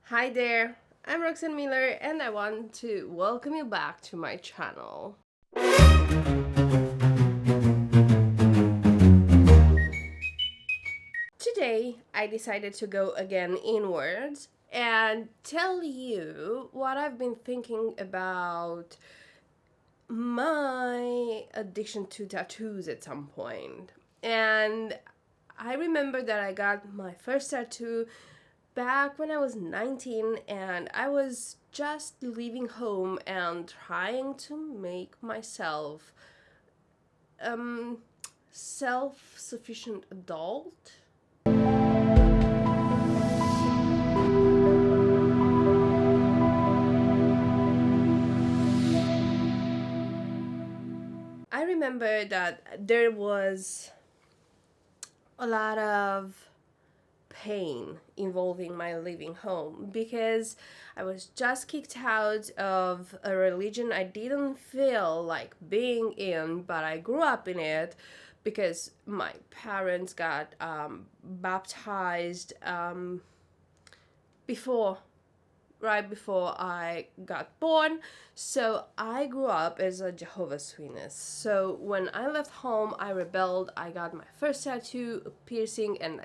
Hi there, I'm Roxanne Miller and I want to welcome you back to my channel. Today, I decided to go again inwards and tell you what I've been thinking about my addiction to tattoos at some point. And I remember that I got my first tattoo back when I was 19 and I was just leaving home and trying to make myself um self-sufficient adult. I remember that there was a lot of pain involving my leaving home because I was just kicked out of a religion I didn't feel like being in, but I grew up in it because my parents got baptized before right before I got born. So I grew up as a Jehovah's Witness. So when I left home, I rebelled. I got my first tattoo, a piercing, and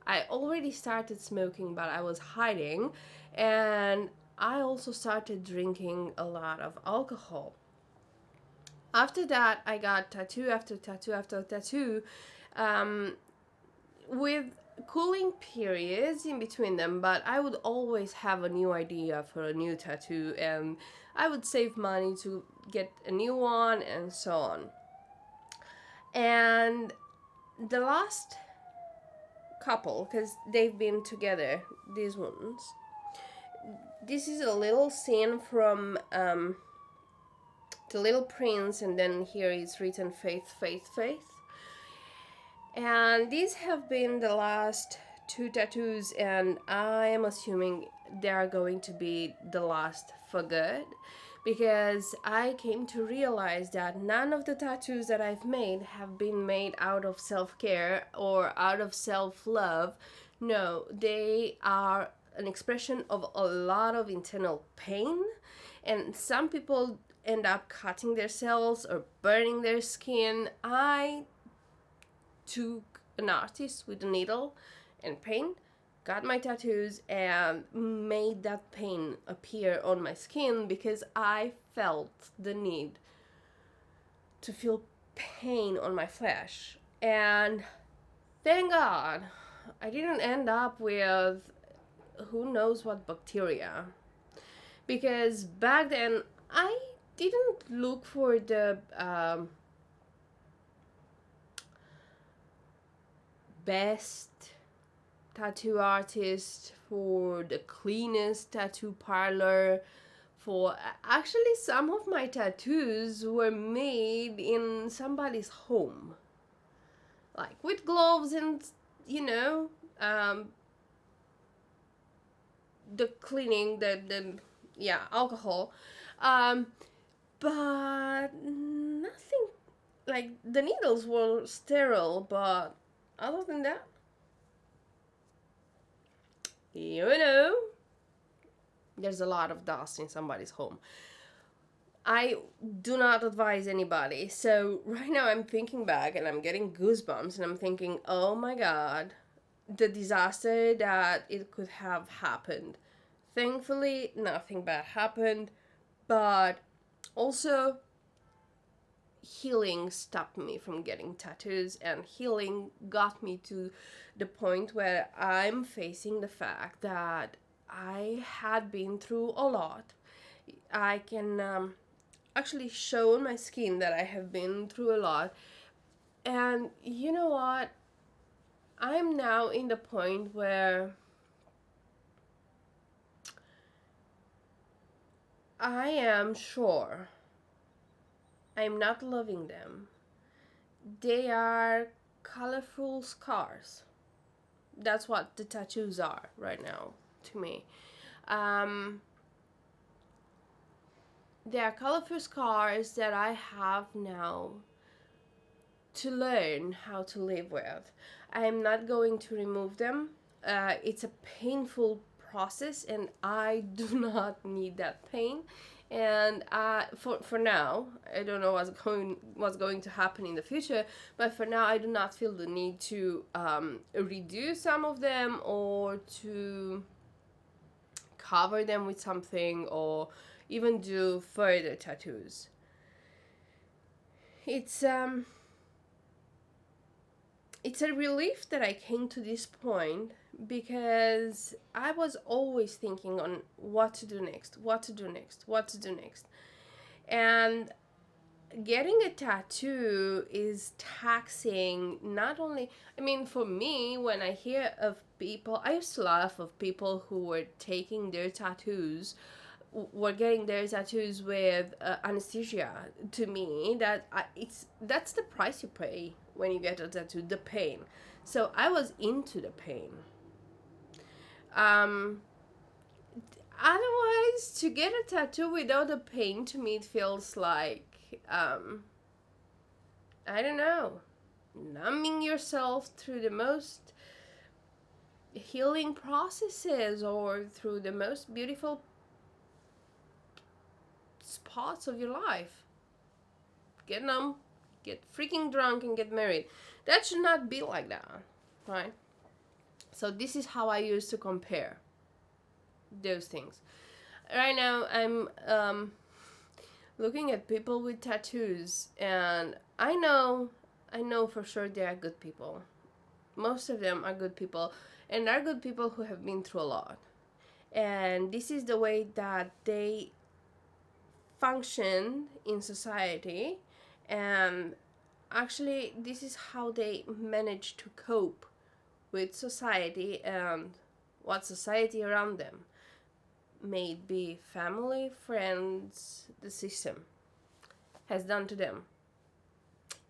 I already started smoking, but I was hiding. And I also started drinking a lot of alcohol. After that, I got tattoo after tattoo after tattoo. Um, with cooling periods in between them, but I would always have a new idea for a new tattoo and I would save money to get a new one and so on. And the last couple, because they've been together, these ones, this is a little scene from The Little Prince, and then here is written faith, faith, faith. And these have been the last two tattoos, and I am assuming they are going to be the last for good because I came to realize that none of the tattoos that I've made have been made out of self care or out of self love. No, they are an expression of a lot of internal pain, and some people end up cutting themselves or burning their skin. I took an artist with a needle and paint, got my tattoos, and made that pain appear on my skin because I felt the need to feel pain on my flesh. And thank God I didn't end up with who knows what bacteria. Because back then I didn't look for the best tattoo artist, for the cleanest tattoo parlor. For actually, some of my tattoos were made in somebody's home, like with gloves and you know, um, the cleaning, the yeah, alcohol, um, but nothing. Like the needles were sterile, but other than that, you know, there's a lot of dust in somebody's home. I do not advise anybody. So right now I'm thinking back and I'm getting goosebumps and I'm thinking, oh my god, the disaster that it could have happened. Thankfully, nothing bad happened, but also healing stopped me from getting tattoos, and healing got me to the point where I'm facing the fact that I had been through a lot. I can actually show on my skin that I have been through a lot. And you know what? I'm now in the point where I am sure I'm not loving them. They are colorful scars. That's what the tattoos are right now to me. Um, they are colorful scars that I have now to learn how to live with. I am not going to remove them. It's a painful process, and I do not need that pain. And for now, I don't know what's going to happen in the future, but for now, I do not feel the need to redo some of them, or to cover them with something, or even do further tattoos. It's it's a relief that I came to this point, because I was always thinking on what to do next, what to do next, what to do next. And getting a tattoo is taxing. Not only, I mean, for me, when I hear of people, I used to laugh of people who were taking their tattoos, were getting their tattoos with anesthesia. To me, that's the price you pay when you get a tattoo, the pain. So I was into the pain. um Otherwise, to get a tattoo without the pain, to me it feels like, I don't know, numbing yourself through the most healing processes, or through the most beautiful spots of your life. Get numb, get freaking drunk, and get married. That should not be like that, right? So this is how I used to compare those things. Right now, I'm looking at people with tattoos, and I know for sure they are good people. Most of them are good people, and are good people who have been through a lot. And this is the way that they function in society, and actually this is how they manage to cope with society and what society around them, may it be family, friends, the system, has done to them.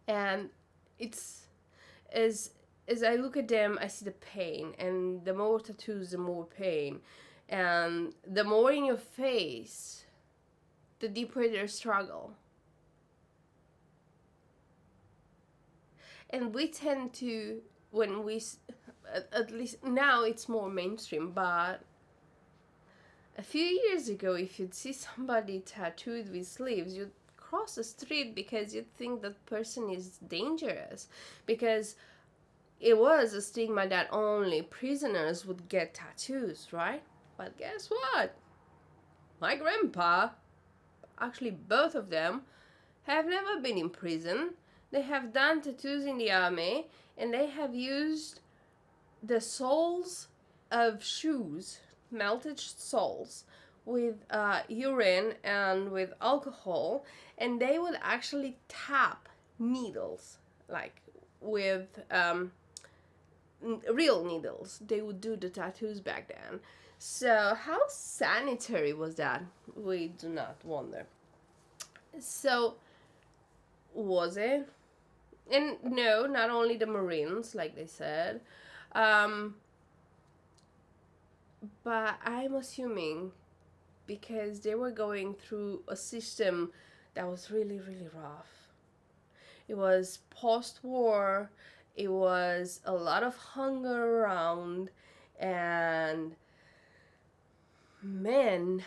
And it's, as I look at them, I see the pain, and the more tattoos, the more pain, and the more in your face, the deeper their struggle. And we tend to, when we, at least now it's more mainstream, but a few years ago, if you'd see somebody tattooed with sleeves, you'd cross the street because you'd think that person is dangerous, because it was a stigma that only prisoners would get tattoos, right? But guess what? My grandpa, actually both of them, have never been in prison. They have done tattoos in the army, and they have used the soles of shoes, melted soles, with urine and with alcohol, and they would actually tap needles, like with real needles. They would do the tattoos back then. So how sanitary was that? We do not wonder. So was it? And no, not only the Marines, like they said, um, but I'm assuming because they were going through a system that was really, really rough. It was post-war. It was a lot of hunger around, and men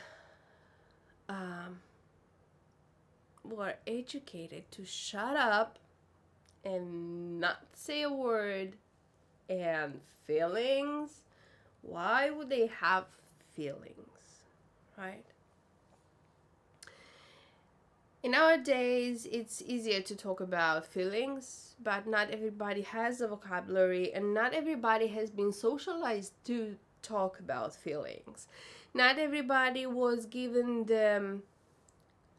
were educated to shut up and not say a word. And feelings, why would they have feelings, right? In nowadays, it's easier to talk about feelings, but not everybody has the vocabulary, and not everybody has been socialized to talk about feelings. Not everybody was given the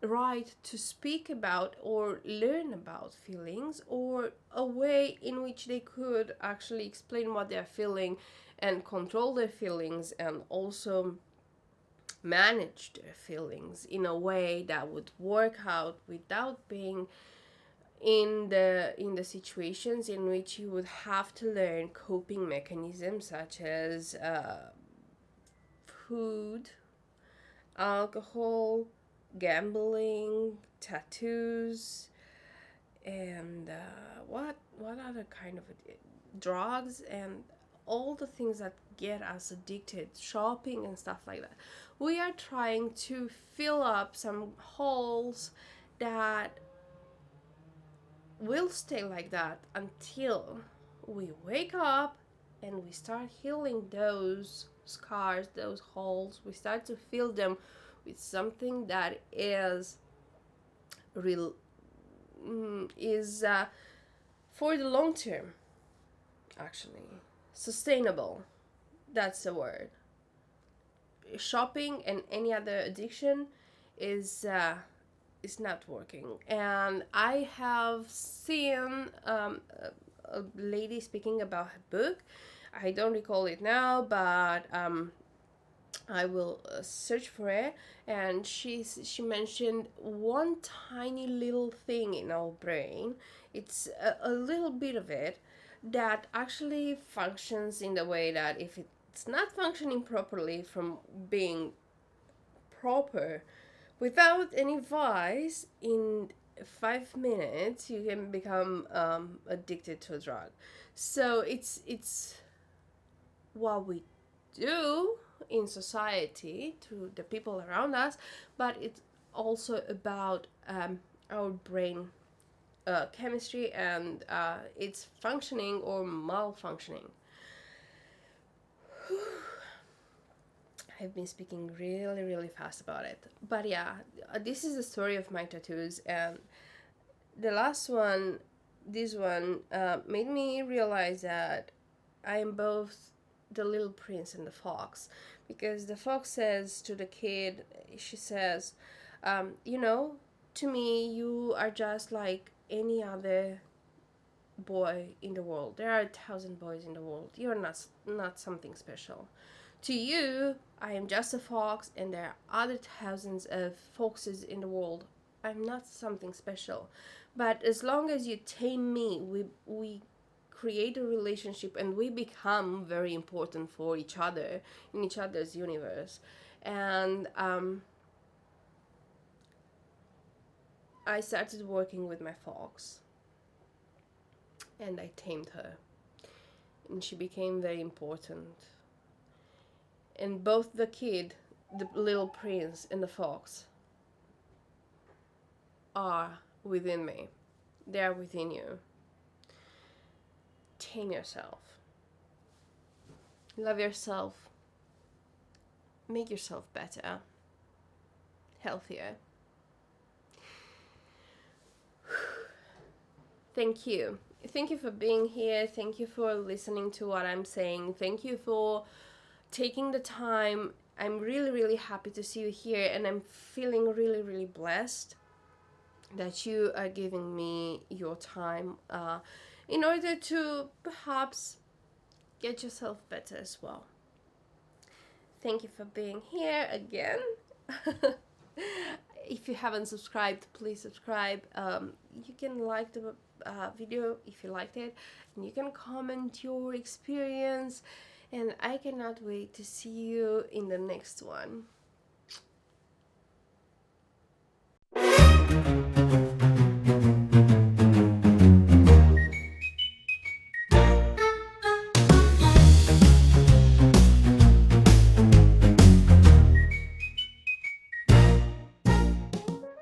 right to speak about or learn about feelings, or a way in which they could actually explain what they're feeling and control their feelings, and also manage their feelings in a way that would work out without being in the situations in which you would have to learn coping mechanisms such as food, alcohol, gambling, tattoos, and what other kind of drugs, and all the things that get us addicted, shopping and stuff like that. We are trying to fill up some holes that will stay like that until we wake up and we start healing those scars, those holes. We start to fill them with something that is real, is for the long term, actually sustainable. That's the word. Shopping and any other addiction is not working. And I have seen a lady speaking about her book. I don't recall it now, but I will search for it. And she mentioned one tiny little thing in our brain. It's a little bit of it that actually functions in the way that if it's not functioning properly from being proper, without any vice, in 5 minutes you can become addicted to a drug. So it's what we do in society to the people around us, but it's also about our brain chemistry and its functioning or malfunctioning. I've been speaking really, really fast about it. But yeah, this is the story of my tattoos. And the last one, this one, made me realize that I am both the little prince and the fox. Because the fox says to the kid, she says, you know, to me, you are just like any other boy in the world. There are 1,000 boys in the world. You're not something special. To you, I am just a fox, and there are other thousands of foxes in the world. I'm not something special. But as long as you tame me, we create a relationship and we become very important for each other in each other's universe. And I started working with my fox, and I tamed her, and she became very important. And both the kid, the little prince, and the fox are within me. They are within you. Tame yourself. Love yourself. Make yourself better. Healthier. Thank you. Thank you for being here. Thank you for listening to what I'm saying. Thank you for taking the time. I'm really, really happy to see you here, and I'm feeling really, really blessed that you are giving me your time in order to perhaps get yourself better as well. Thank you for being here again. If you haven't subscribed, please subscribe. You can like the video if you liked it, and you can comment your experience. And I cannot wait to see you in the next one.